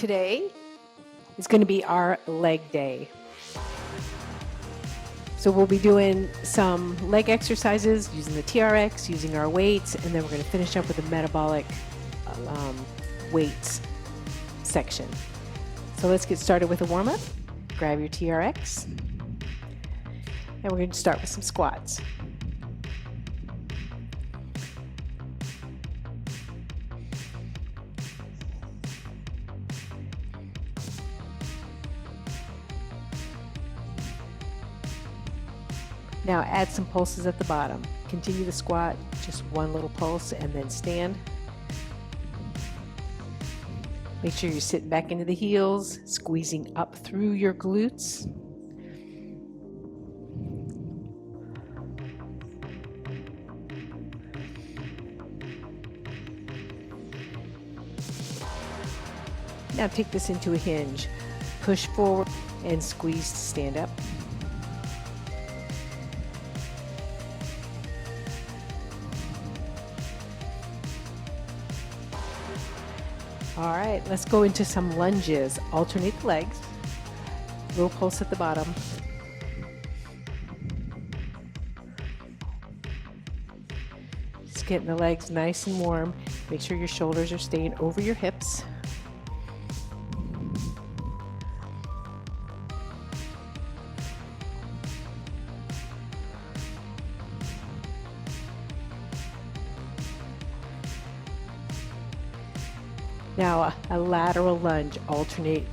Today is going to be our leg day. So we'll be doing some leg exercises using the TRX, using our weights, and then we're going to finish up with the metabolic weights section. So let's get started with a warm-up. Grab your TRX, and we're going to start with some squats. Now add some pulses at the bottom. Continue the squat, just one little pulse, and then stand. Make sure you're sitting back into the heels, squeezing up through your glutes. Now take this into a hinge. Push forward and squeeze to stand up. All right, let's go into some lunges. Alternate the legs. Little pulse at the bottom. Just getting the legs nice and warm. Make sure your shoulders are staying over your hips. Now a lateral lunge, alternate.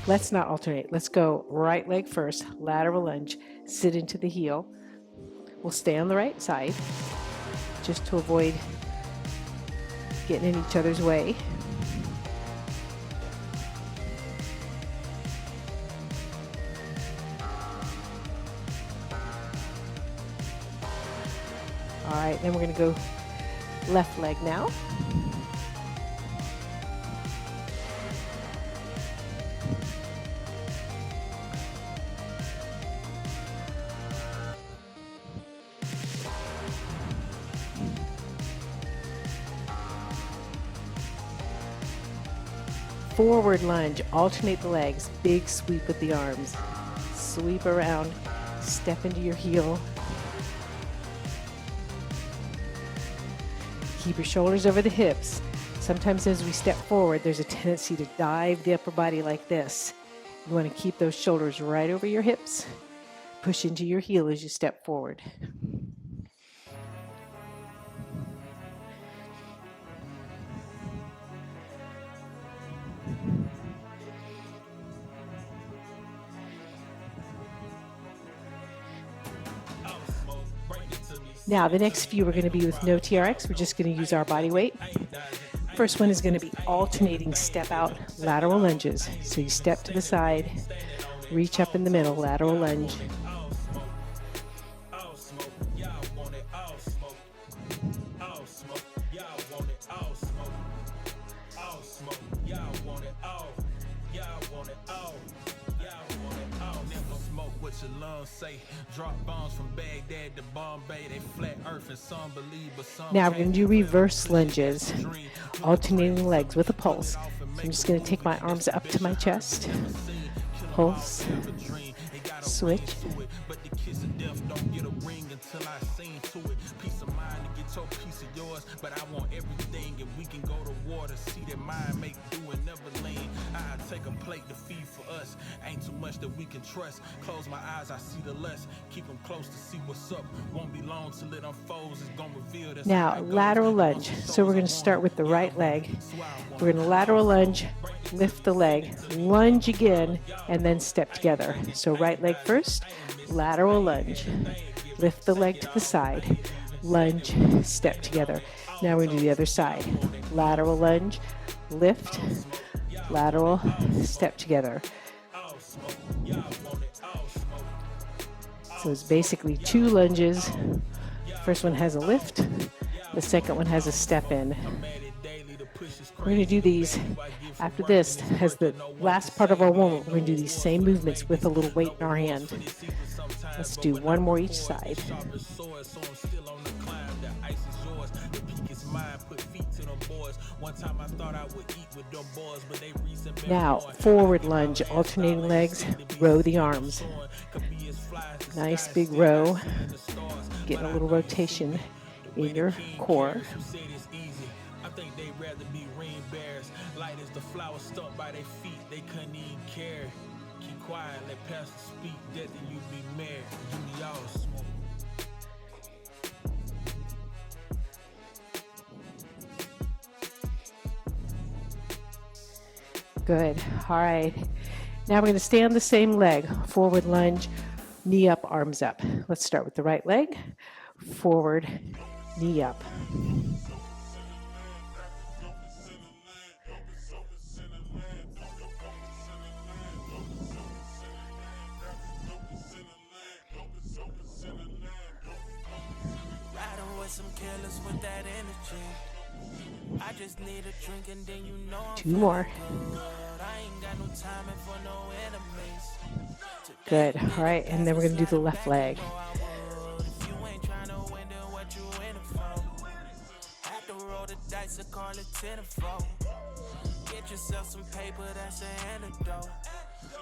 Let's not alternate. Let's go right leg first, lateral lunge, sit into the heel. We'll stay on the right side just to avoid getting in each other's way. All right, then we're going to go left leg now. Forward lunge, alternate the legs, big sweep with the arms. Sweep around, step into your heel. Keep your shoulders over the hips. Sometimes as we step forward, there's a tendency to dive the upper body like this. You want to keep those shoulders right over your hips. Push into your heel as you step forward. Now, the next few are going to be with no TRX. We're just going to use our body weight. First one is going to be alternating step out lateral lunges. So you step to the side, reach up in the middle, lateral lunge. Now we're going to do reverse lunges, alternating legs with a pulse. So I'm just going to take my arms up to my chest, pulse, switch. But I want everything, and we can go to war to see that mind make do and never lean. I take a plate to feed for us. Ain't too much that we can trust. Close my eyes, I see the less. Keep them close to see what's up. Won't be long till it unfolds. It's gonna reveal this. Now, lateral lunge. So we're going to start with the right leg. We're going to lateral lunge, lift the leg, lunge again, and then step together. So right leg first, lateral lunge, lift the leg to the side, lunge, step together. Now we're going to do the other side. Lateral lunge, lift, lateral, step together. So it's basically two lunges. First one has a lift. The second one has a step in. We're going to do these after this as the last part of our warm-up. We're going to do these same movements with a little weight in our hand. Let's do one more each side. mind, put feet to them boys. One time I thought I would eat with them boys, but they reason been Now, born. forward lunge, alternating legs, row the arms. Nice big row. Getting a little rotation in your core. I think they'd rather be rain bears. Light as the flowers stuck by their feet, they couldn't even care. Keep quiet, let pastor speak, death and you be married. Give me y'all smoke. Good. All right. Now we're going to stay on the same leg. Forward lunge, knee up, arms up. Let's start with the right leg. Forward, knee up. Some killers with that energy. I just need a drink and then you know I'm 2 more. I ain't got no time for no enemies. Good. All right, and then we're going to do the left leg. If you ain't trying to win, then what you in it for? Have to roll the dice and call it 10 and 4. Get yourself some paper, that's an antidote.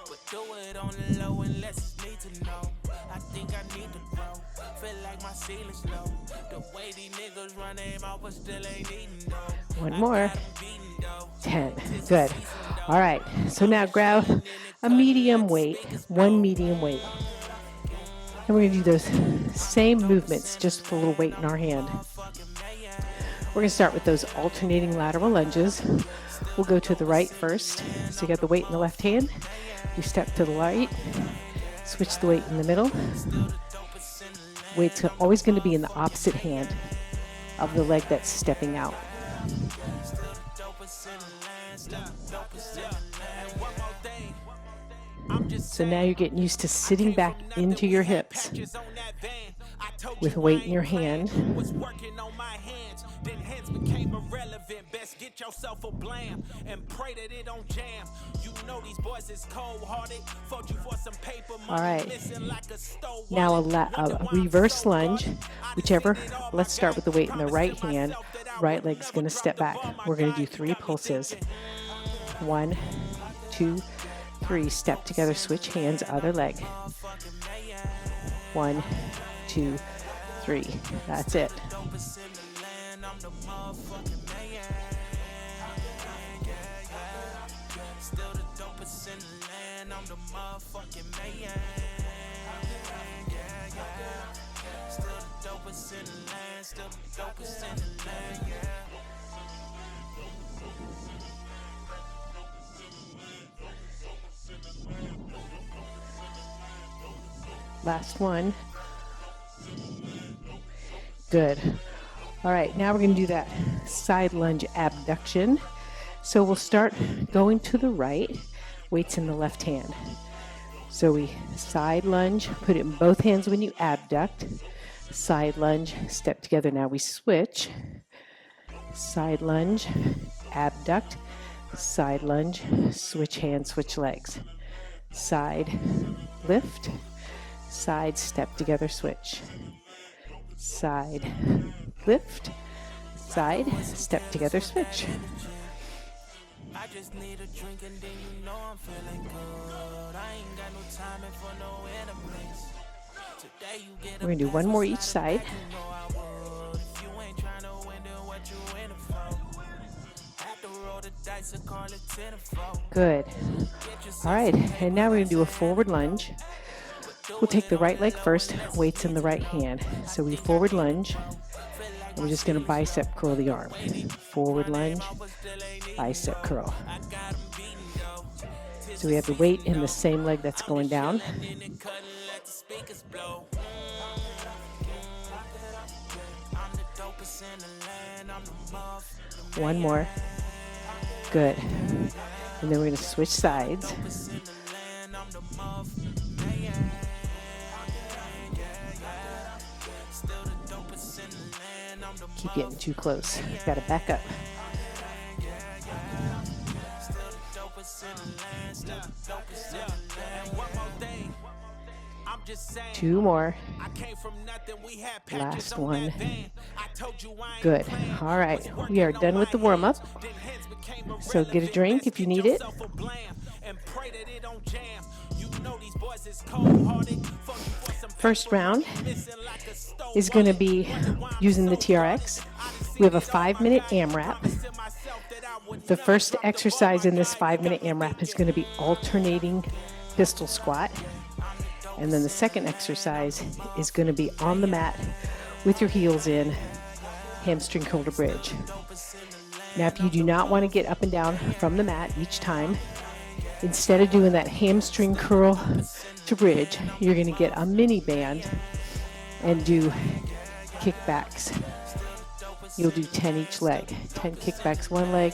But do it on the low unless it's need to know. I think I need to grow. Feel like my ceiling's low. The way these niggas run their mouth but still ain't eating though. 1 more. 10. Good. All right. So now grab a medium weight, 1 medium weight. And we're going to do those same movements, just with a little weight in our hand. We're going to start with those alternating lateral lunges. We'll go to the right first. So you got the weight in the left hand. We step to the right. Switch the weight in the middle. Weight's always going to be in the opposite hand of the leg that's stepping out. So now you're getting used to sitting back into your hips with weight in your hand. Then hands became irrelevant. Best get yourself a blam and pray that it don't jam. You know these boys is cold-hearted. Fought you for some paper money. All right. Like a now a reverse lunge, whichever. Let's start with the weight in the right hand. Right leg's going to step back. We're going to do 3 pulses. 1, 2, 3. Step together, switch hands, other leg. 1, 2, 3. That's it. I'm the motherfucking man. Still the dopest in the land. I'm the motherfucking man. Still the dopest in the land. Still the dopest in the land. Last one. Good. All right, now we're going to do that side lunge abduction. So we'll start going to the right, weights in the left hand. So we side lunge, put it in both hands when you abduct. Side lunge, step together. Now we switch. Side lunge, abduct. Side lunge, switch hands, switch legs. Side, lift. Side, step together, switch. Side, lift, side, step together, switch. I just need a drink and then you know I'm feeling good. I ain't got no time for no enemies. Today you get We're going to do 1 more each side. If you ain't trying to win, then what you in it for? Have to roll the dice and call it 10 and 4. Good. All right, and now we're going to do a forward lunge. We'll take the right leg first, weights in the right hand. So we forward lunge, and we're just going to bicep curl the arm. Forward lunge, bicep curl. So we have the weight in the same leg that's going down. 1 more. Good. And then we're going to switch sides. Keep getting too close. Got to back up. 2 more. Last one. Good. All right, we are done with the warm-up. So get a drink if you need it. First round is going to be using the TRX. We have a 5-minute AMRAP. The first exercise in this 5-minute AMRAP is going to be alternating pistol squat. And then the second exercise is going to be on the mat with your heels in, hamstring curl to bridge. Now, if you do not want to get up and down from the mat each time, instead of doing that hamstring curl to bridge, you're going to get a mini band and do kickbacks. You'll do 10 each leg, 10 kickbacks one leg,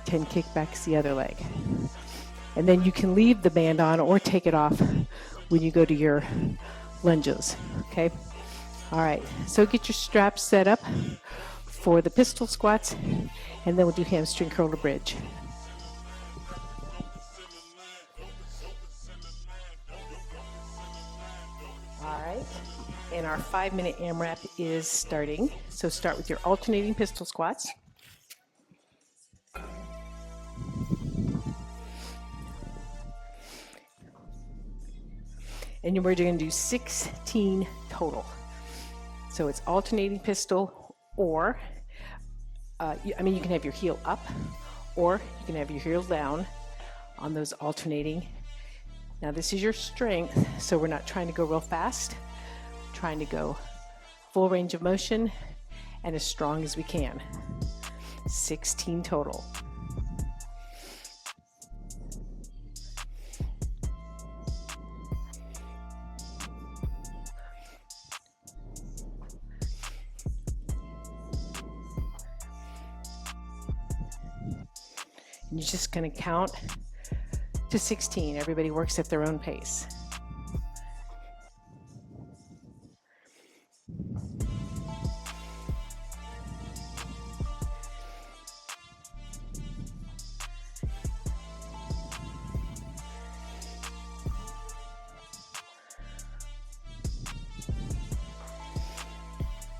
10 kickbacks the other leg. And then you can leave the band on or take it off when you go to your lunges, okay? All right, so get your straps set up for the pistol squats, and then we'll do hamstring curl to bridge. All right, and our 5-minute AMRAP is starting. So start with your alternating pistol squats. And we're going to do 16 total. So it's alternating pistol, or, you can have your heel up, or you can have your heel down on those alternating. Now this is your strength, so we're not trying to go real fast, we're trying to go full range of motion and as strong as we can. 16 total. You're just going to count to 16. Everybody works at their own pace.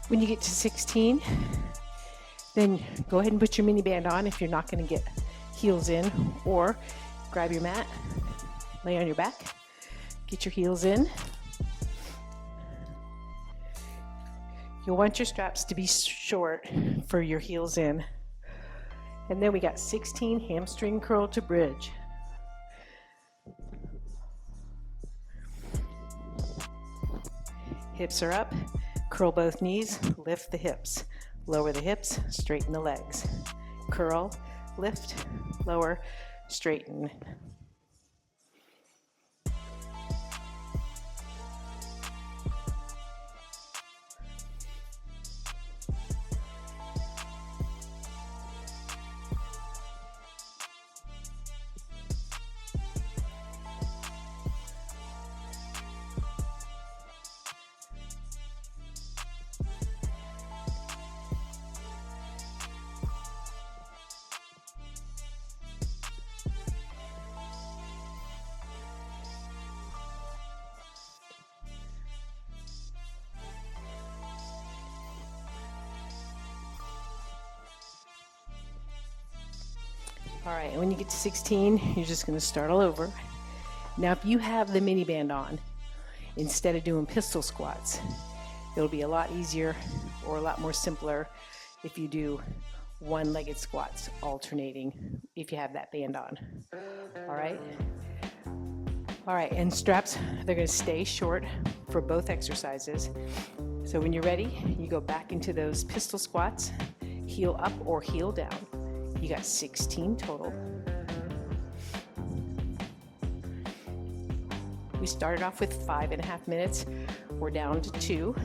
When you get to 16, then go ahead and put your mini band on if you're not going to get heels in, or grab your mat, lay on your back, get your heels in. You'll want your straps to be short for your heels in. And then we got 16 hamstring curl to bridge. Hips are up, curl both knees, lift the hips, lower the hips, straighten the legs. Curl, lift, lower, straighten. All right, and when you get to 16, you're just going to start all over. Now, if you have the mini band on, instead of doing pistol squats, it'll be a lot easier or a lot more simpler if you do one-legged squats alternating if you have that band on. All right? All right, and straps, they're going to stay short for both exercises. So when you're ready, you go back into those pistol squats, heel up or heel down. You got 16 total. We started off with 5.5 minutes. We're down to 2.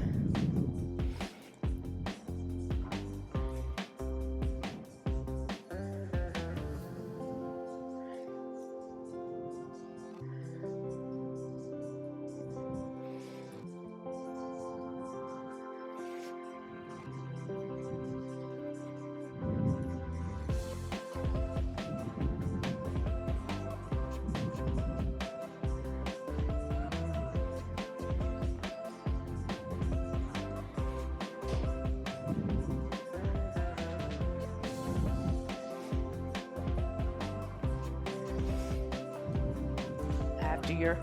after your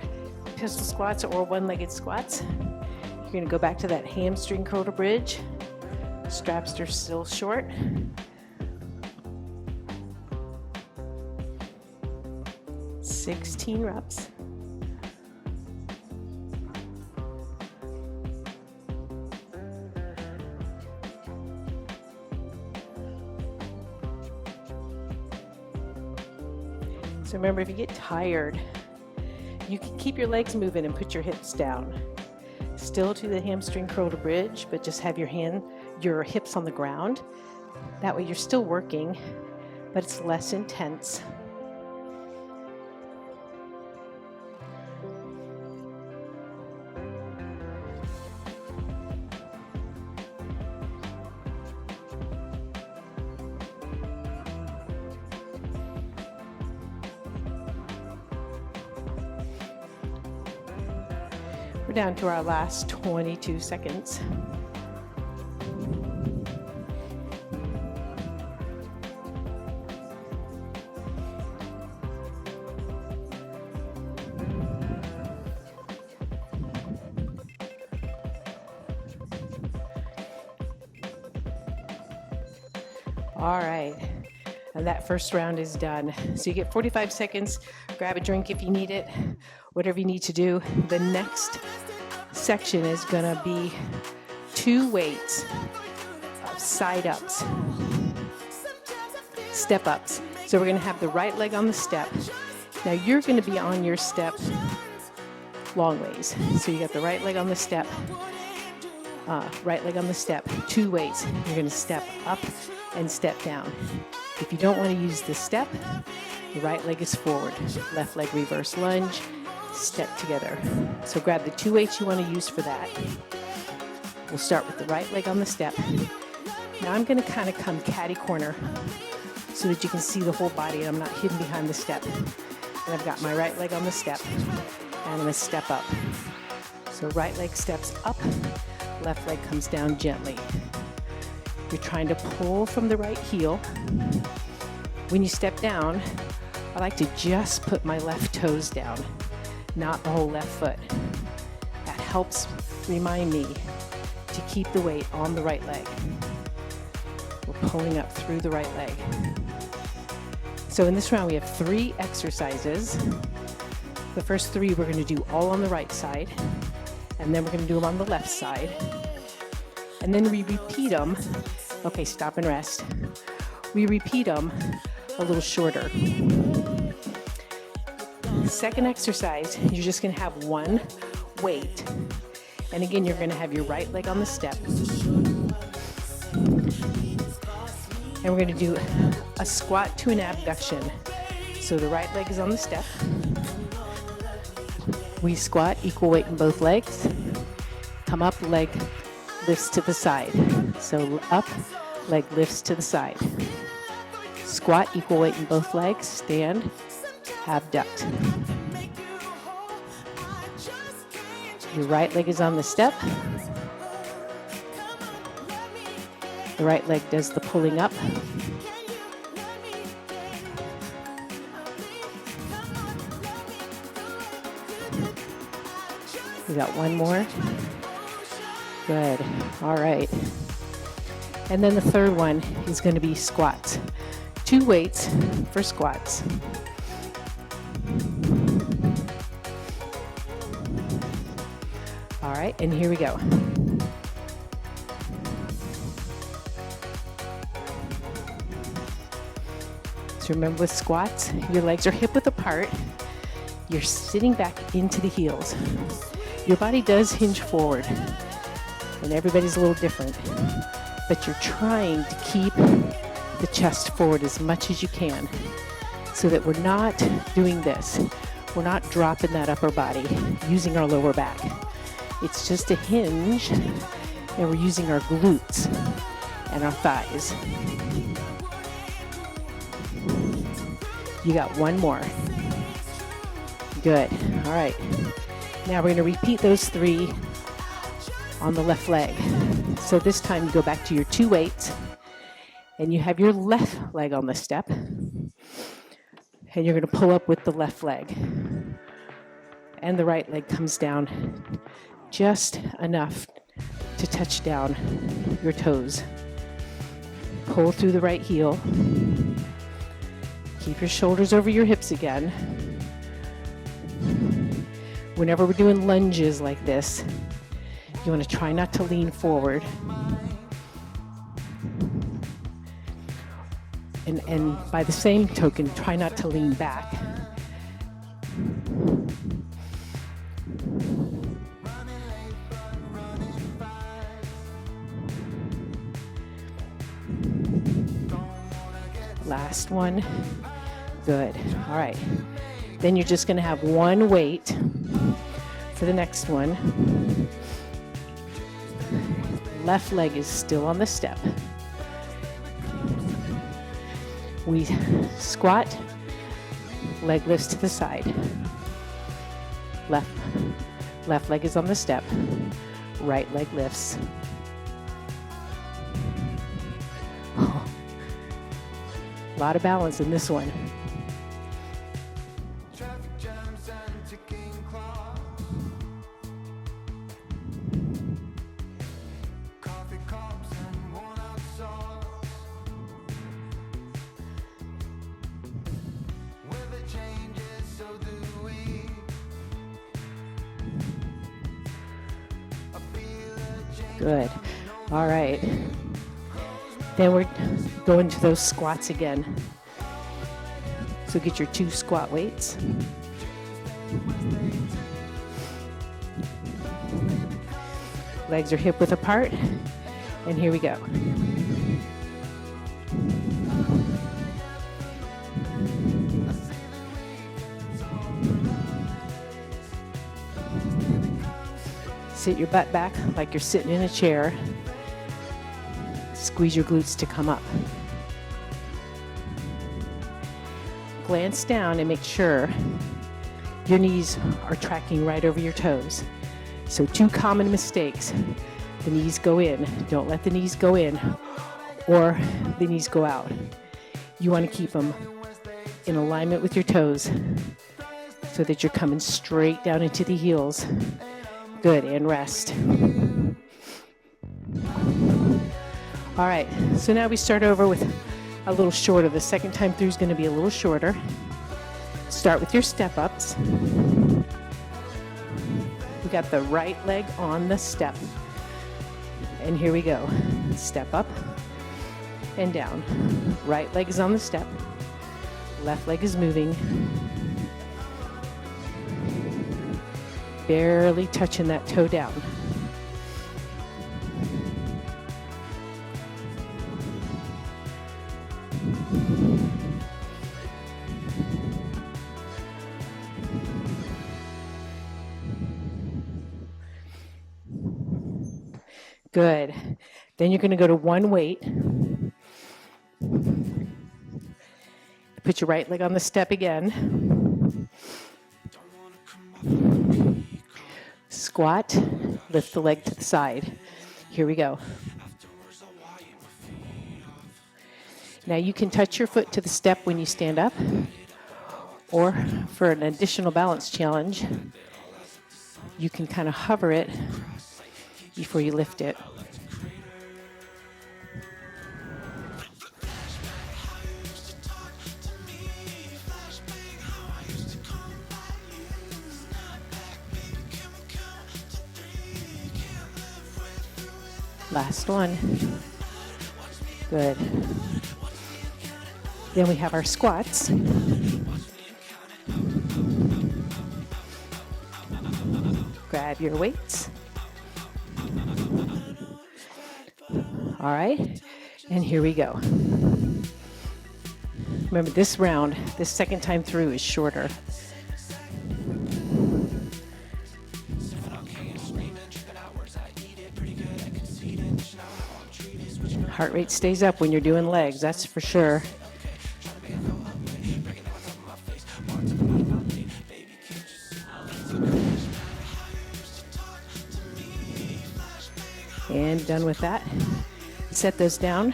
pistol squats or one-legged squats. You're going to go back to that hamstring curl to bridge. Straps are still short. "16 reps. So remember, if you get tired, you can keep your legs moving and put your hips down. Still to the hamstring curl to bridge, but just have your hips on the ground. That way you're still working, but it's less intense. We're down to our last 22 seconds. All right, and that first round is done. So you get 45 seconds, grab a drink if you need it, whatever you need to do. The next section is gonna be 2 weights of side ups, step ups. So we're gonna have the right leg on the step. Now you're gonna be on your step long ways. So you got the right leg on the step, 2 weights. You're gonna step up and step down. If you don't want to use the step, the right leg is forward, left leg reverse lunge, step together. So grab the 2 weights you want to use for that. We'll start with the right leg on the step. Now I'm going to kind of come catty corner so that you can see the whole body and I'm not hidden behind the step. And I've got my right leg on the step and I'm going to step up. So right leg steps up, left leg comes down gently. You're trying to pull from the right heel. When you step down, I like to just put my left toes down, not the whole left foot. That helps remind me to keep the weight on the right leg. We're pulling up through the right leg. So in this round, we have 3 exercises. The first 3 we're going to do all on the right side, and then we're going to do them on the left side. And then we repeat them. Okay, stop and rest. We repeat them a little shorter. Second exercise, you're just going to have 1 weight. And again, you're going to have your right leg on the step. And we're going to do a squat to an abduction. So the right leg is on the step. We squat, equal weight in both legs. Come up, leg lifts to the side. So up, leg lifts to the side. Squat, equal weight in both legs. Stand, abduct. Your right leg is on the step. The right leg does the pulling up. We got 1 more. Good. All right. And then the third one is going to be squats. 2 weights for squats. All right, and here we go. So remember with squats, your legs are hip width apart. You're sitting back into the heels. Your body does hinge forward, and everybody's a little different, but you're trying to keep the chest forward as much as you can so that we're not doing this. We're not dropping that upper body, using our lower back. It's just a hinge, and we're using our glutes and our thighs. You got 1 more. Good. All right. Now we're going to repeat those 3 on the left leg. So this time you go back to your 2 weights and you have your left leg on the step and you're going to pull up with the left leg. and the right leg comes down just enough to touch down your toes. Pull through the right heel. Keep your shoulders over your hips again. Whenever we're doing lunges like this, you want to try not to lean forward. And by the same token, try not to lean back. Last one. Good. All right. Then you're just going to have one weight for the next one. Left leg is still on the step. We squat, leg lifts to the side. Left leg is on the step. Right leg lifts. A lot of balance in this one. Good. All right. Then we're going to those squats again. So get your 2 squat weights. Legs are hip width apart. And here we go. Sit your butt back like you're sitting in a chair. Squeeze your glutes to come up. Glance down and make sure your knees are tracking right over your toes. So 2 common mistakes. The knees go in. Don't let the knees go in, or the knees go out. You want to keep them in alignment with your toes so that you're coming straight down into the heels. Good, and rest. All right, so now we start over with a little shorter. The second time through is going to be a little shorter. Start with your step ups. We got the right leg on the step. And here we go. Step up and down. Right leg is on the step. Left leg is moving. Barely touching that toe down. Good. Then you're going to go to one weight. Put your right leg on the step again. Squat, lift the leg to the side. Here we go. Now you can touch your foot to the step when you stand up, or for an additional balance challenge, you can kind of hover it before you lift it. Last one. Good. Then we have our squats. Grab your weights. All right, and here we go. Remember, this round, this second time through is shorter. Heart rate stays up when you're doing legs, that's for sure. And done with that. Set those down.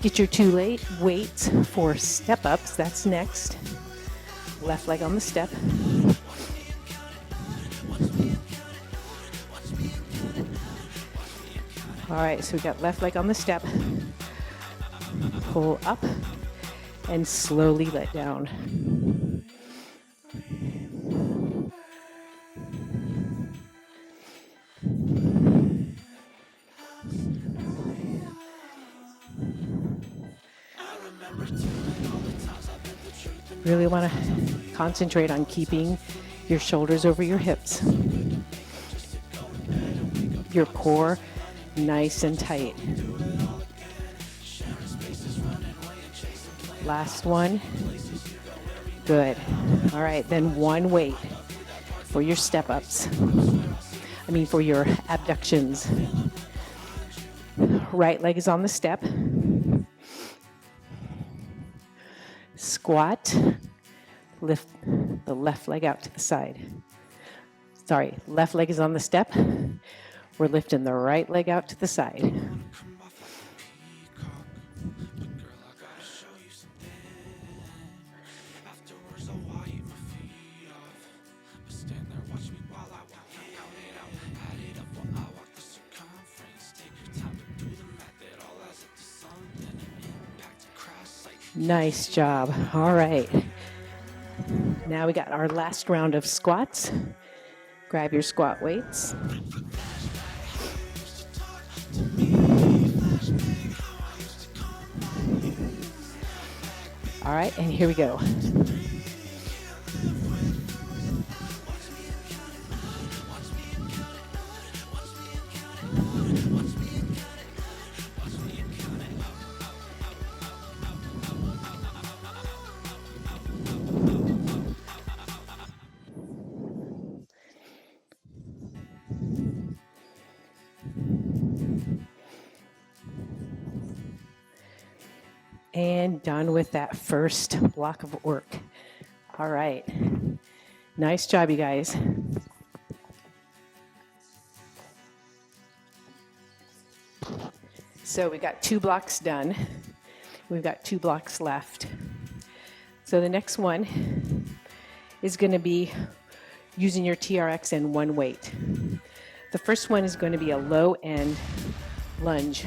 Get your 2 weights for step ups. That's next. Left leg on the step. All right, so we got left leg on the step. Pull up and slowly let down. Really want to concentrate on keeping your shoulders over your hips. Your core nice and tight. Last one. Good. All right, then one weight for your step-ups. For your abductions. Right leg is on the step. Squat. Lift the left leg out to the side. Sorry, left leg is on the step. We're lifting the right leg out to the side. Nice job. All right. Now we got our last round of squats. Grab your squat weights. All right, and here we go. And done with that first block of work. All right. Nice job, you guys. So we got 2 blocks done. We've got 2 blocks left. So the next one is going to be using your TRX and one weight. The first one is going to be a low end lunge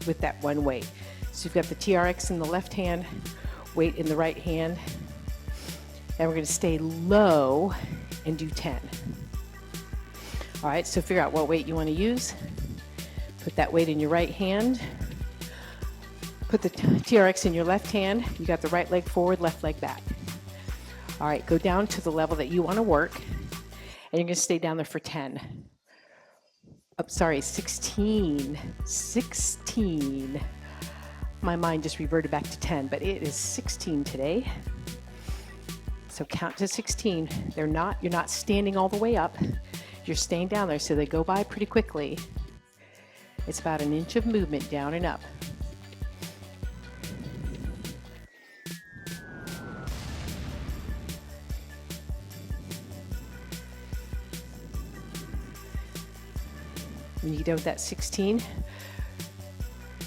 with that one weight. So you've got the TRX in the left hand, weight in the right hand, and we're going to stay low and do 10. All right, so figure out what weight you want to use. Put that weight in your right hand. Put the TRX in your left hand. You got the right leg forward, left leg back. All right, go down to the level that you want to work, and you're going to stay down there for 10. 16. 16. My mind just reverted back to 10, but it is 16 today. So count to 16. You're not standing all the way up. You're staying down there, so they go by pretty quickly. It's about an inch of movement down and up. When you get done with that 16,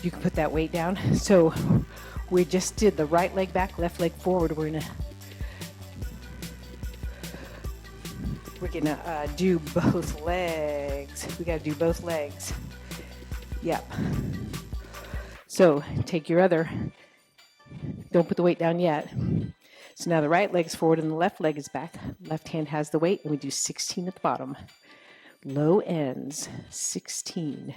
you can put that weight down. So we just did the right leg back, left leg forward. We're gonna do both legs. We gotta do both legs. Yep. So take your don't put the weight down yet. So now the right leg's forward and the left leg is back. Left hand has the weight, and we do 16 at the bottom. Low ends, 16.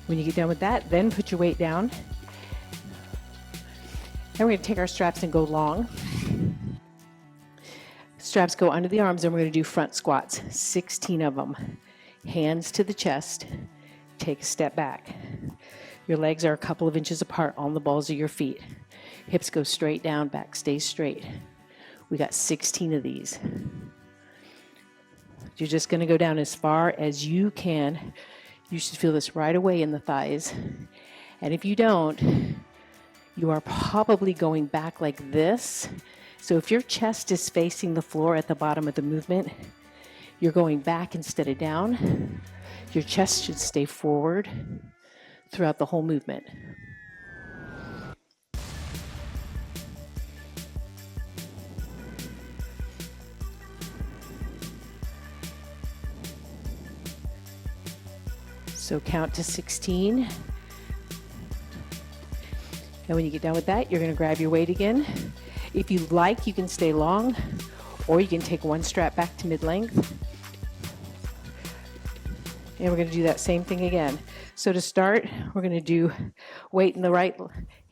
When you get done with that, then put your weight down. And we're going to take our straps and go long. Straps go under the arms, and we're going to do front squats, 16 of them. Hands to the chest. Take a step back. Your legs are a couple of inches apart on the balls of your feet. Hips go straight down, back stays straight. We got 16 of these. You're just going to go down as far as you can. You should feel this right away in the thighs. And if you don't, you are probably going back like this. So if your chest is facing the floor at the bottom of the movement, You're going back instead of down. Your chest should stay forward throughout the whole movement. So count to 16. And when you get done with that, you're going to grab your weight again. If you like, you can stay long, or you can take one strap back to mid-length. And we're going to do that same thing again. So to start, we're going to do weight in the right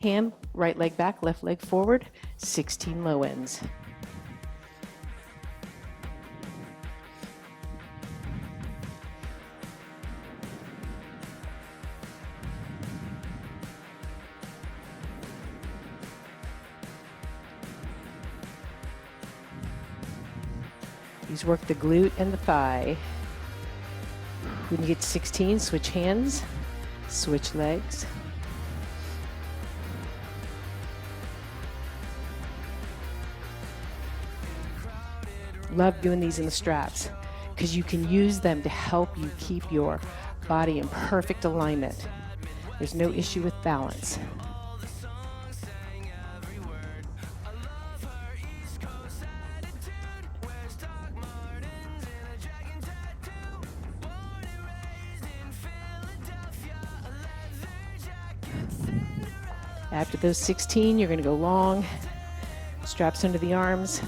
hand, right leg back, left leg forward, 16 low ends. These work the glute and the thigh. When you get to 16, switch hands, switch legs. Love doing these in the straps because you can use them to help you keep your body in perfect alignment. There's no issue with balance. After those 16, you're going to go long, straps under the arms,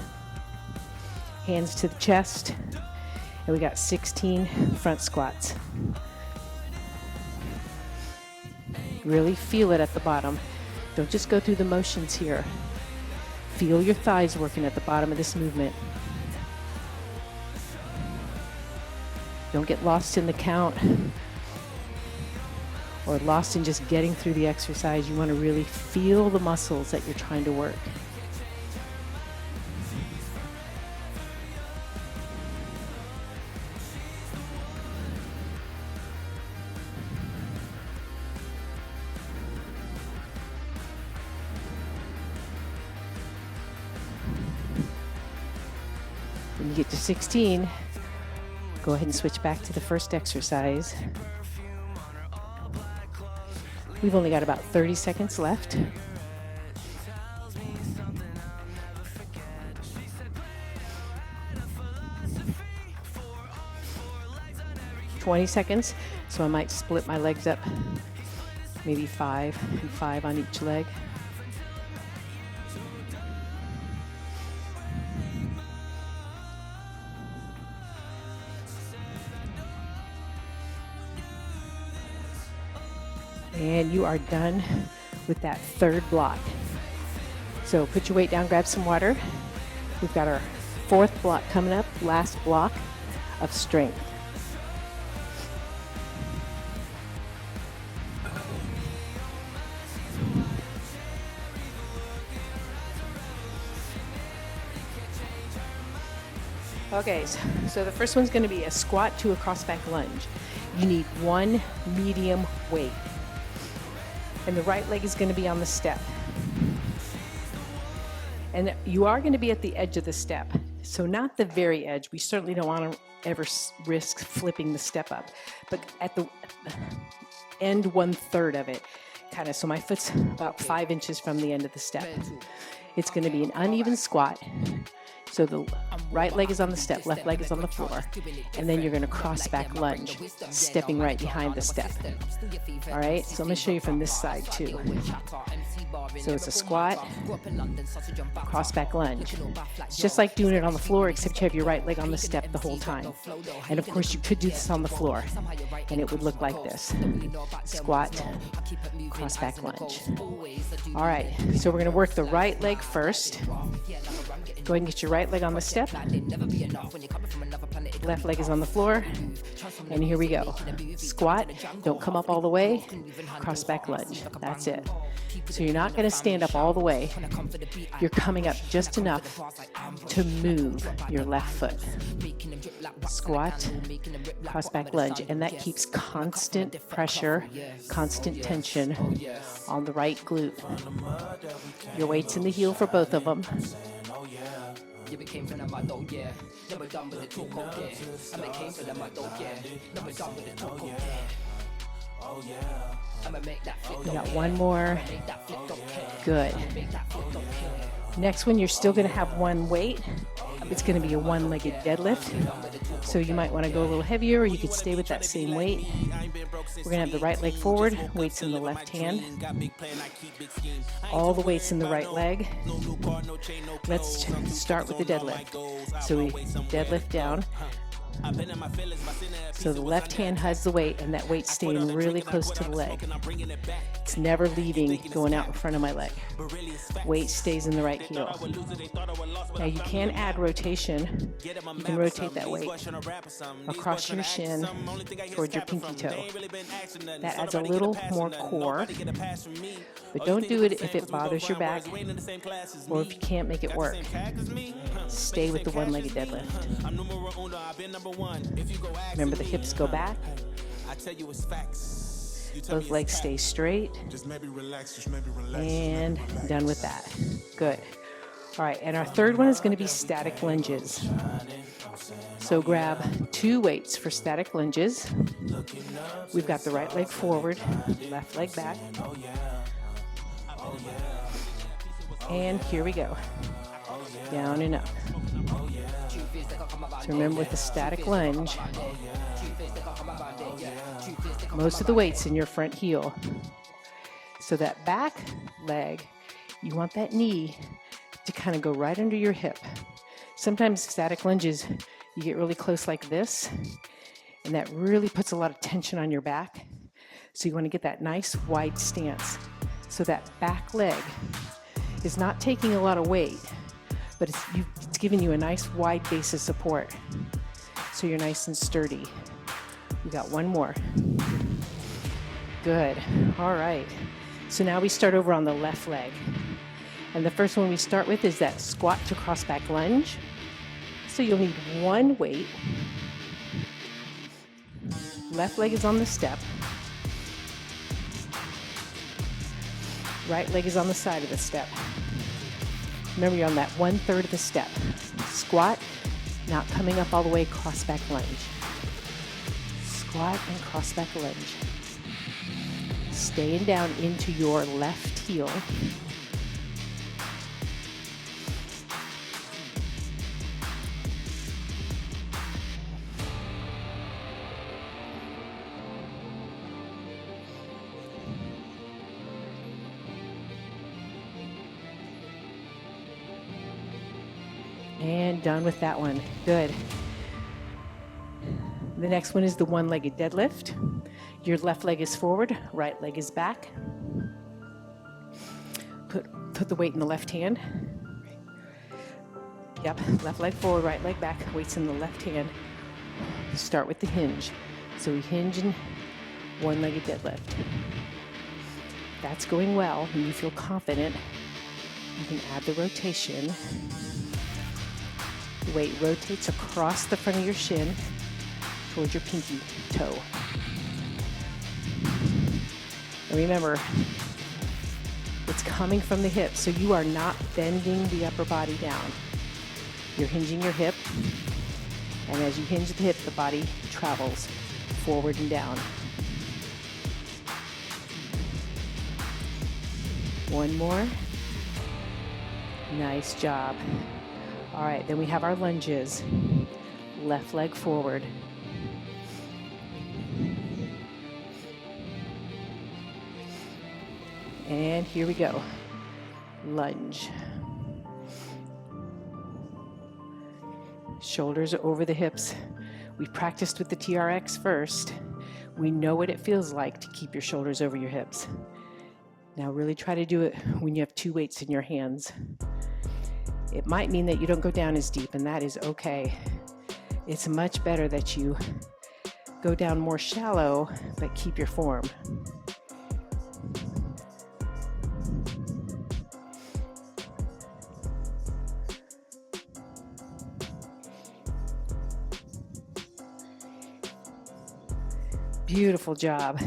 hands to the chest, and we got 16 front squats. Really feel it at the bottom. Don't just go through the motions here. Feel your thighs working at the bottom of this movement. Don't get lost in the count or lost in just getting through the exercise. You want to really feel the muscles that you're trying to work. When you get to 16, go ahead and switch back to the first exercise. We've only got about 30 seconds left. "20 seconds, so I might split my legs up, maybe 5 and 5 on each leg. And you are done with that third block. So put your weight down, grab some water. We've got our fourth block coming up, last block of strength. Okay, so the first one's going to be a squat to a cross back lunge. You need one medium weight. And the right leg is going to be on the step. And you are going to be at the edge of the step. So not the very edge. We certainly don't want to ever risk flipping the step up. But at the end 1/3 of it, kind of, so my foot's about 5 inches from the end of the step. It's going to be an uneven squat. So the right leg is on the step, left leg is on the floor, and then you're going to cross back lunge, stepping right behind the step. All right, so I'm going to show you from this side too. So it's a squat, cross back lunge. It's just like doing it on the floor, except you have your right leg on the step the whole time. And of course you could do this on the floor, and it would look like this. Squat, cross back lunge. All right, so we're going to work the right leg first. Go ahead and get your right leg on the step. Left leg is on the floor. And here we go. Squat, don't come up all the way. Cross back lunge. That's it. So you're not going to stand up all the way. You're coming up just enough to move your left foot. Squat, cross back lunge. And that keeps constant pressure, constant tension on the right glute. Your weight's in the heel for both of them. Never done with the talk, okay. I'm a case of them, I don't care. Never done with the talk, okay. Oh yeah. I'ma make that flip. We got one more. Make that flip, don't care. Good. Make that flip, don't care. Next one, you're still going to have one weight. It's going to be a one-legged deadlift. So you might want to go a little heavier, or you could stay with that same weight. We're going to have the right leg forward, weights in the left hand. All the weights in the right leg. Let's start with the deadlift. So we deadlift down. So the left hand has the weight, and that weight's staying really close to the leg. It's never leaving, going out in front of my leg. Weight stays in the right heel. Now you can add rotation. You can rotate that weight across your shin towards your pinky toe. That adds a little more core, but don't do it if it bothers your back or if you can't make it work. Stay with the one-legged deadlift. Remember, the hips go back. Both legs stay straight. And done with that. Good. All right, and our third one is going to be static lunges. So grab 2 weights for static lunges. We've got the right leg forward, left leg back. And here we go. Down and up. So remember, with the static lunge, most of the weight's in your front heel. So that back leg, you want that knee to kind of go right under your hip. Sometimes static lunges, you get really close like this, and that really puts a lot of tension on your back. So you want to get that nice wide stance. So that back leg is not taking a lot of weight, but it's giving you a nice wide base of support. So you're nice and sturdy. We got one more. Good. All right. So now we start over on the left leg. And the first one we start with is that squat to cross back lunge. So you'll need one weight. Left leg is on the step. Right leg is on the side of the step. Remember, you're on that 1/3 of the step. Squat, not coming up all the way, cross back lunge. Squat and cross back lunge. Staying down into your left heel. And done with that one. Good. The next one is the one-legged deadlift. Your left leg is forward, right leg is back. Put the weight in the left hand. Yep, left leg forward, right leg back, weights in the left hand. Start with the hinge. So we hinge and one-legged deadlift. That's going well and you feel confident. You can add the rotation. The weight rotates across the front of your shin towards your pinky toe. And remember, it's coming from the hip, so you are not bending the upper body down. You're hinging your hip, and as you hinge the hip, the body travels forward and down. One more. Nice job. All right, then we have our lunges. Left leg forward. And here we go. Lunge. Shoulders are over the hips. We practiced with the TRX first. We know what it feels like to keep your shoulders over your hips. Now really try to do it when you have 2 weights in your hands. It might mean that you don't go down as deep, and that is okay. It's much better that you go down more shallow, but keep your form. Beautiful job.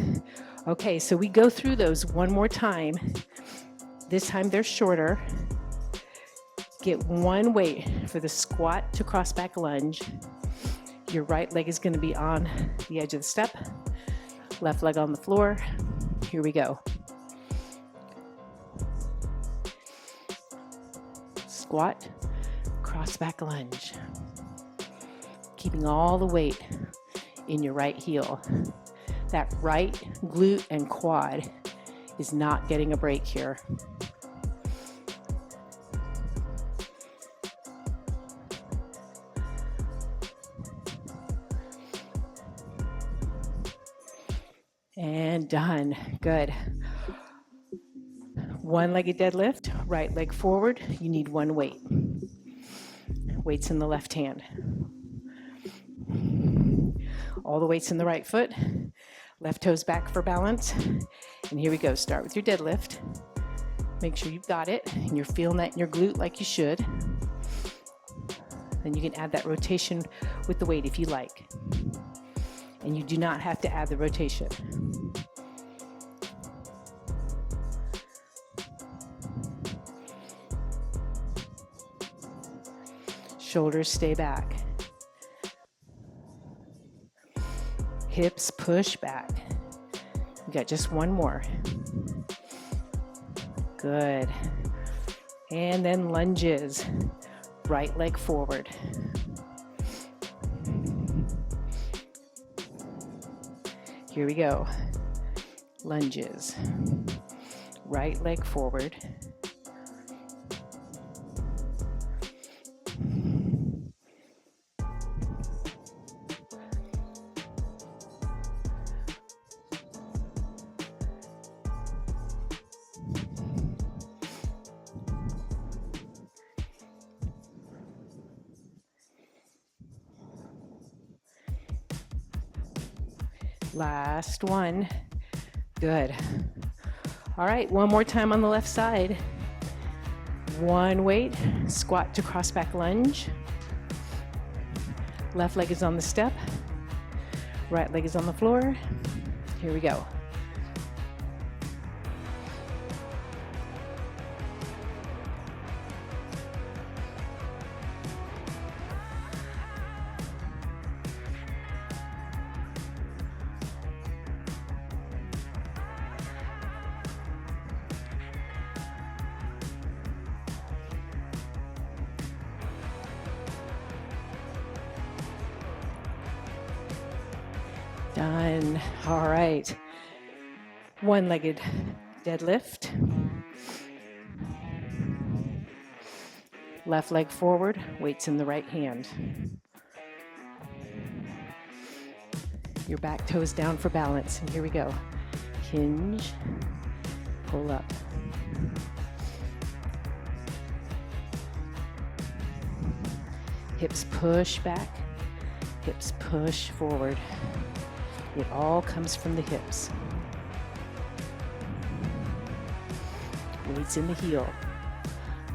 Okay, so we go through those one more time. This time they're shorter. Get one weight for the squat to cross back lunge. Your right leg is going to be on the edge of the step, left leg on the floor. Here we go. Squat, cross back lunge. Keeping all the weight in your right heel. That right glute and quad is not getting a break here. And done. Good. One-legged deadlift, right leg forward. You need one weight. Weights in the left hand. All the weights in the right foot. Left toes back for balance. And here we go. Start with your deadlift. Make sure you've got it and you're feeling that in your glute like you should. Then you can add that rotation with the weight if you like. And you do not have to add the rotation. Shoulders stay back. Hips push back. We got just one more. Good. And then lunges. Right leg forward. Here we go. Lunges. Right leg forward. Last one. Good. All right, one more time on the left side. One weight, squat to cross back lunge. Left leg is on the step. Right leg is on the floor. Here we go. Done. All right. One-legged deadlift. Left leg forward, weights in the right hand. Your back toes down for balance. And here we go. Hinge, pull up. Hips push back, hips push forward. It all comes from the hips. Weights in the heel.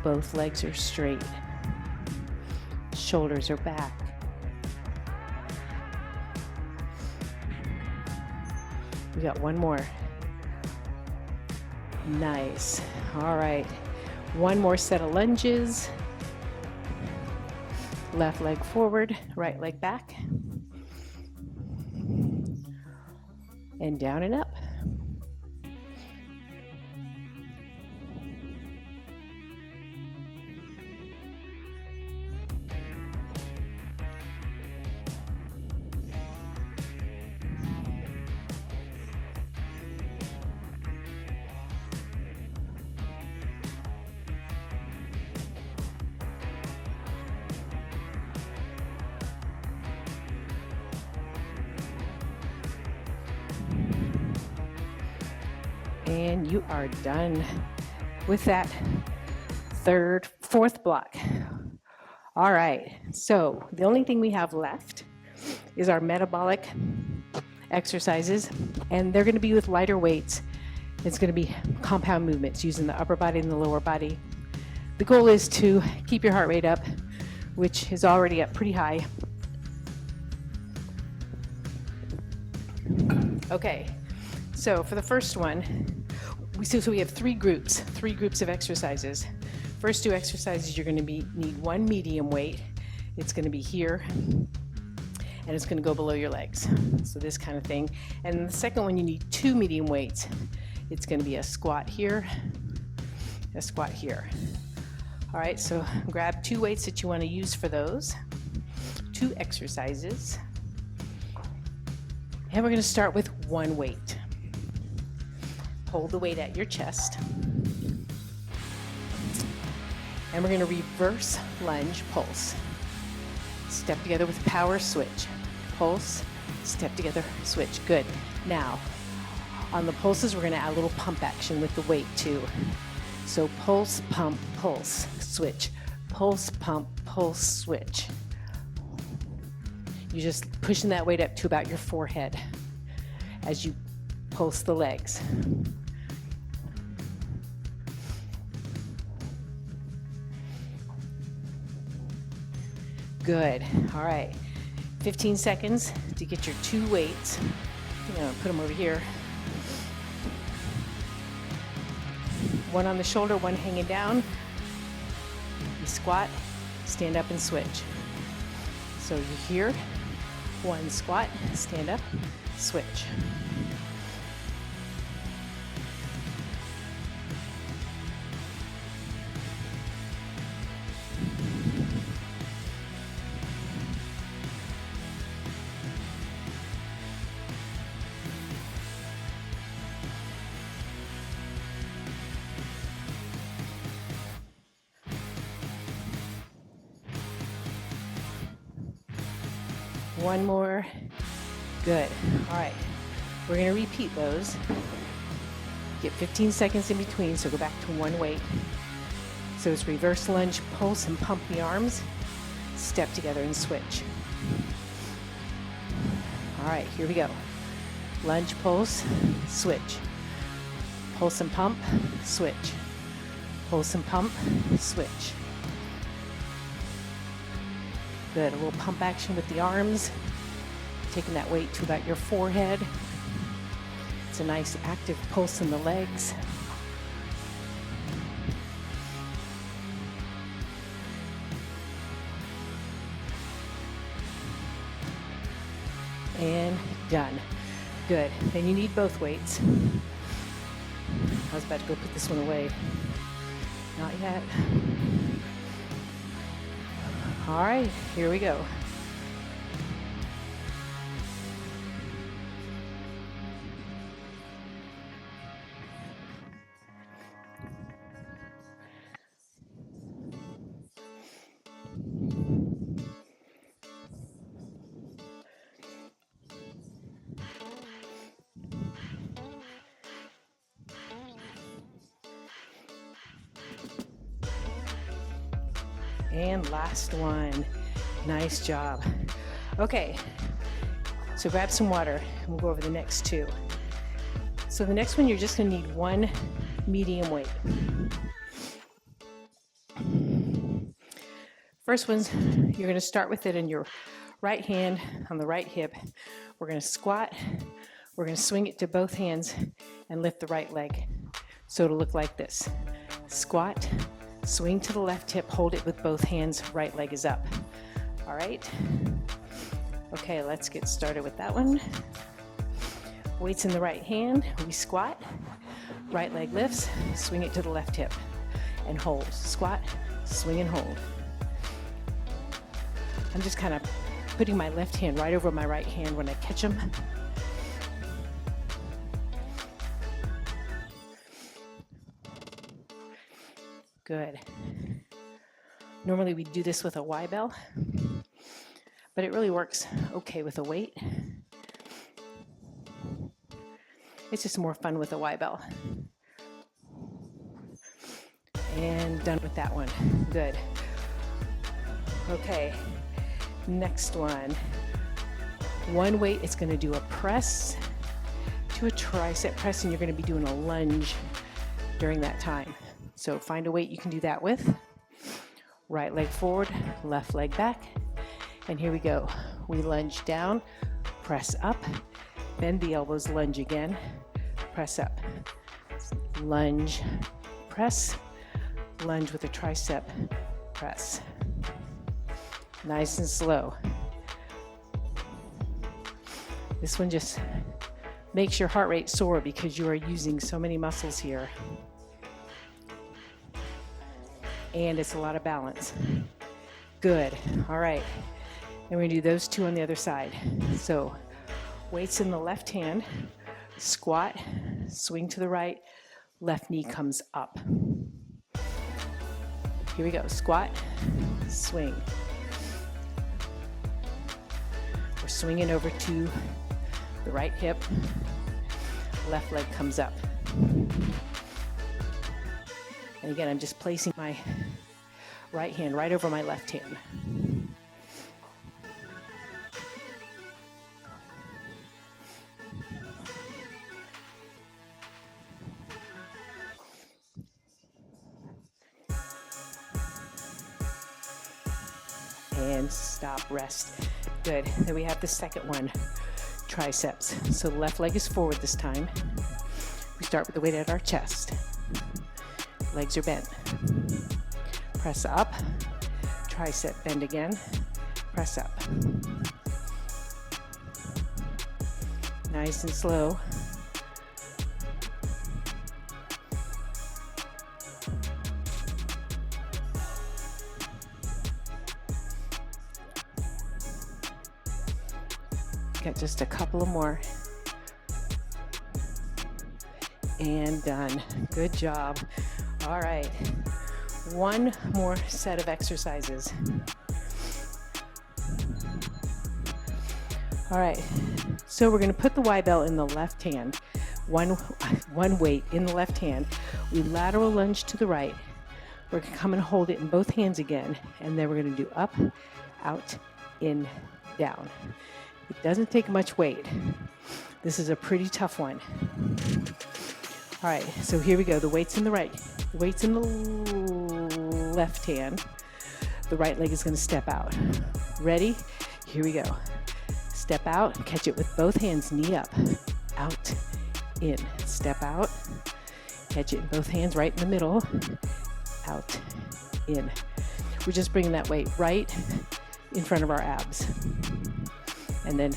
Both legs are straight. Shoulders are back. We got one more. Nice. All right. One more set of lunges. Left leg forward, right leg back. And down and up. And you are done with that fourth block. All right, so the only thing we have left is our metabolic exercises, and they're gonna be with lighter weights. It's gonna be compound movements using the upper body and the lower body. The goal is to keep your heart rate up, which is already up pretty high. Okay, so for the first one, we have three groups of exercises. First two exercises, you're going to need one medium weight. It's going to be here, and it's going to go below your legs. So this kind of thing. And the second one, you need two medium weights. It's going to be a squat here, a squat here. All right, so grab two weights that you want to use for those two exercises. And we're going to start with one weight. Hold the weight at your chest. And we're going to reverse lunge pulse. Step together with power switch. Pulse, step together, switch. Good. Now, on the pulses, we're going to add a little pump action with the weight too. So pulse, pump, pulse, switch. Pulse, pump, pulse, switch. You're just pushing that weight up to about your forehead as you pulse the legs. Good. All right. 15 seconds to get your two weights. I'm going to put them over here. One on the shoulder, one hanging down. You squat, stand up and switch. So you're here, one squat, stand up, switch. One more. Good. All right. We're going to repeat those. Get 15 seconds in between, so go back to one weight. So it's reverse lunge, pulse, and pump the arms. Step together and switch. All right, here we go. Lunge, pulse, switch. Pulse and pump, switch. Pulse and pump, switch. Good, a little pump action with the arms, taking that weight to about your forehead. It's a nice active pulse in the legs. And done. Good, then you need both weights. I was about to go put this one away. Not yet. All right, here we go. And last one. Nice job. Okay, so grab some water and we'll go over the next two. So the next one, you're just gonna need one medium weight. First one's, you're gonna start with it in your right hand on the right hip. We're gonna squat, we're gonna swing it to both hands and lift the right leg. So it'll look like this. Squat, swing to the left hip, hold it with both hands, right leg is up. All right. Okay, let's get started with that one. Weights in the right hand, we squat, right leg lifts, swing it to the left hip, and hold. Squat, swing and hold. I'm just kind of putting my left hand right over my right hand when I catch them. Good. Normally we do this with a Y-bell, but it really works okay with a weight. It's just more fun with a Y-bell. And done with that one. Good. Okay, next one. One weight, it's going to do a press to a tricep press, and you're going to be doing a lunge during that time. So find a weight you can do that with. Right leg forward, left leg back. And here we go. We lunge down, press up, bend the elbows, lunge again, press up. Lunge, press, lunge with a tricep press. Nice and slow. This one just makes your heart rate soar because you are using so many muscles here. And it's a lot of balance. Good. All right. And we're going to do those two on the other side. So weights in the left hand, squat, swing to the right, left knee comes up. Here we go. Squat, swing. We're swinging over to the right hip, left leg comes up. And again, I'm just placing my right hand right over my left hand. And stop, rest. Good. Then we have the second one, triceps. So the left leg is forward this time. We start with the weight at our chest. Legs are bent. Press up, tricep bend again, press up. Nice and slow. Got just a couple of more. And done. Good job. All right. One more set of exercises. All right. So we're going to put the Y belt in the left hand. One weight in the left hand. We lateral lunge to the right. We're going to come and hold it in both hands again. And then we're going to do up, out, in, down. It doesn't take much weight. This is a pretty tough one. All right, so here we go. The weight's in the right. The weight's in the left hand. The right leg is going to step out. Ready? Here we go. Step out, catch it with both hands, knee up, out, in. Step out, catch it in both hands right in the middle, out, in. We're just bringing that weight right in front of our abs. And then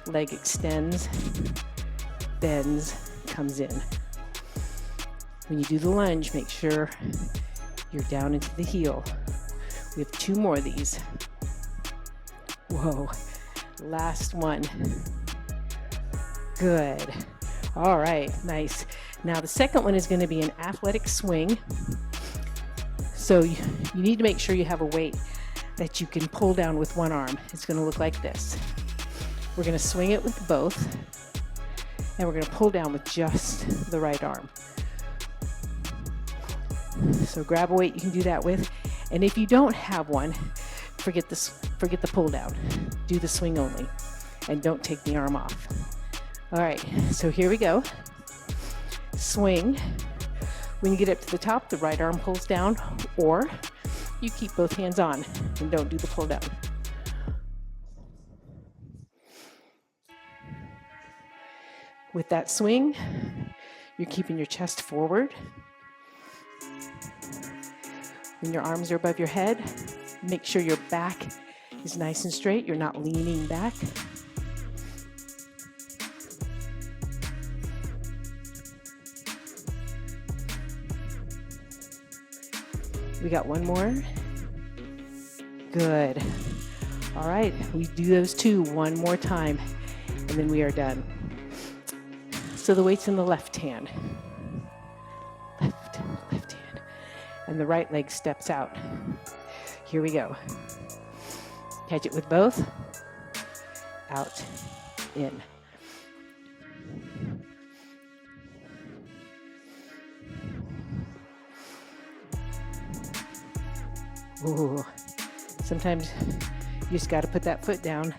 leg extends, bends, comes in. When you do the lunge, make sure you're down into the heel. We have two more of these. Whoa. Last one. Good. All right, nice. Now the second one is going to be an athletic swing. So you need to make sure you have a weight that you can pull down with one arm. It's going to look like this. We're going to swing it with both, and we're going to pull down with just the right arm. So grab a weight you can do that with, and if you don't have one, forget the pull down. Do the swing only, and don't take the arm off. All right, so here we go. Swing. When you get up to the top, the right arm pulls down, or you keep both hands on and don't do the pull down. With that swing, you're keeping your chest forward. When your arms are above your head, make sure your back is nice and straight. You're not leaning back. We got one more. Good. All right, we do those two one more time, and then we are done. So the weight's in the left hand. Left hand. And the right leg steps out. Here we go. Catch it with both. Out, in. Ooh. Sometimes you just got to put that foot down.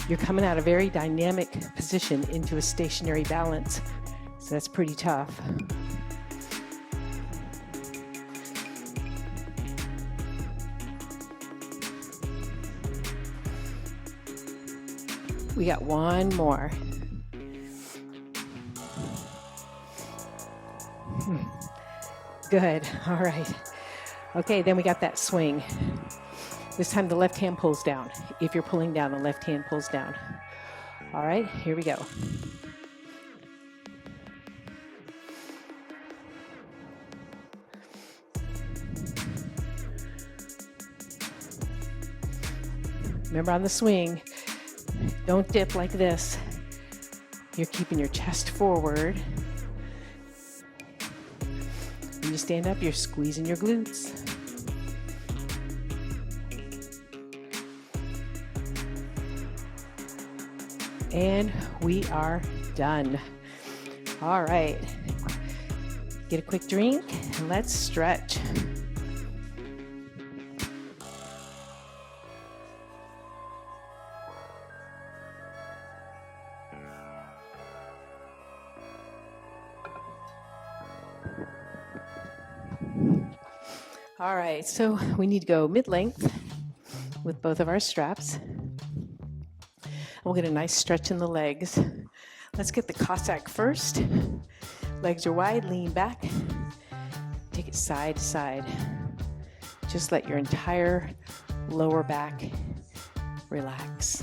You're coming out of a very dynamic position into a stationary balance. So that's pretty tough. We got one more. Good. All right. Okay, then we got that swing. This time the left hand pulls down. If you're pulling down, the left hand pulls down. All right, here we go. Remember on the swing, don't dip like this. You're keeping your chest forward. When you stand up, you're squeezing your glutes. And we are done. All right. Get a quick drink and let's stretch. All right, so we need to go mid-length with both of our straps. We'll get a nice stretch in the legs. Let's get the Cossack first. Legs are wide, lean back. Take it side to side. Just let your entire lower back relax.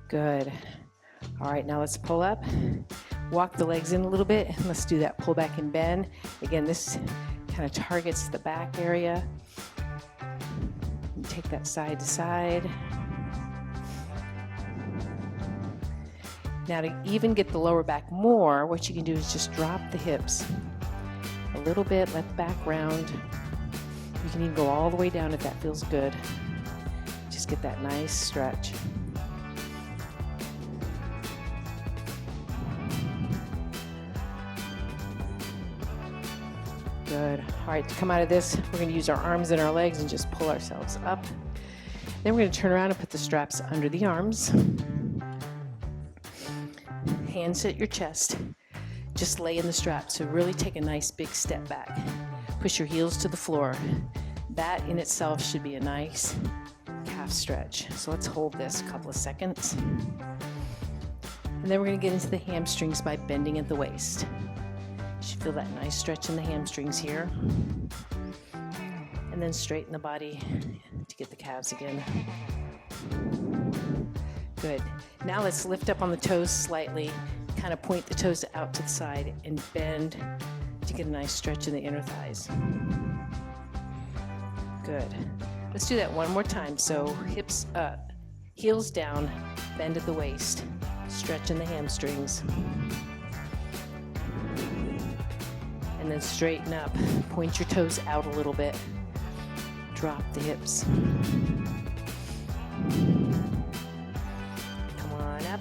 Good. All right, now let's pull up. Walk the legs in a little bit, and let's do that pull back and bend. Again, this kind of targets the back area. And take that side to side. Now to even get the lower back more, what you can do is just drop the hips a little bit, let the back round. You can even go all the way down if that feels good. Just get that nice stretch. Good. All right, to come out of this, we're going to use our arms and our legs and just pull ourselves up. Then we're going to turn around and put the straps under the arms. Hands at your chest. Just lay in the straps. So really take a nice big step back. Push your heels to the floor. That in itself should be a nice calf stretch. So let's hold this a couple of seconds. And then we're going to get into the hamstrings by bending at the waist. You should feel that nice stretch in the hamstrings here. And then straighten the body to get the calves again. Good. Now let's lift up on the toes slightly, kind of point the toes out to the side and bend to get a nice stretch in the inner thighs. Good. Let's do that one more time. So hips up, heels down, bend at the waist, stretch in the hamstrings. And then straighten up, point your toes out a little bit, drop the hips. Come on up.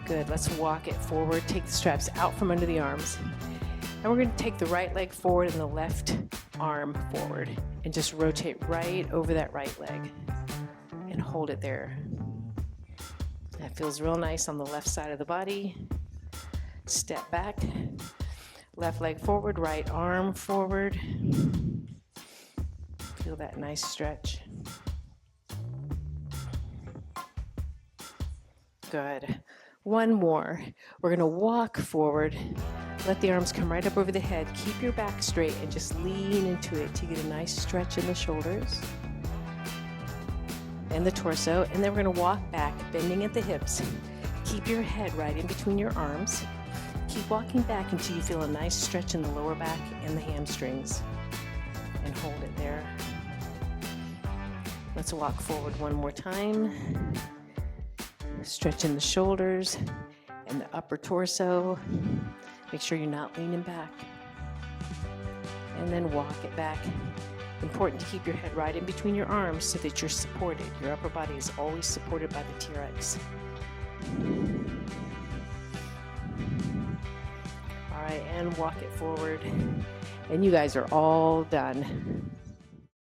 Good, let's walk it forward, take the straps out from under the arms. And we're going to take the right leg forward and the left arm forward and just rotate right over that right leg and hold it there. That feels real nice on the left side of the body. Step back. Left leg forward, right arm forward. Feel that nice stretch. Good. One more. We're going to walk forward. Let the arms come right up over the head. Keep your back straight and just lean into it to get a nice stretch in the shoulders and the torso. And then we're going to walk back, bending at the hips. Keep your head right in between your arms. Keep walking back until you feel a nice stretch in the lower back and the hamstrings. And hold it there. Let's walk forward one more time. Stretch in the shoulders and the upper torso. Make sure you're not leaning back. And then walk it back. Important to keep your head right in between your arms so that you're supported. Your upper body is always supported by the TRX. All right, and walk it forward. And you guys are all done.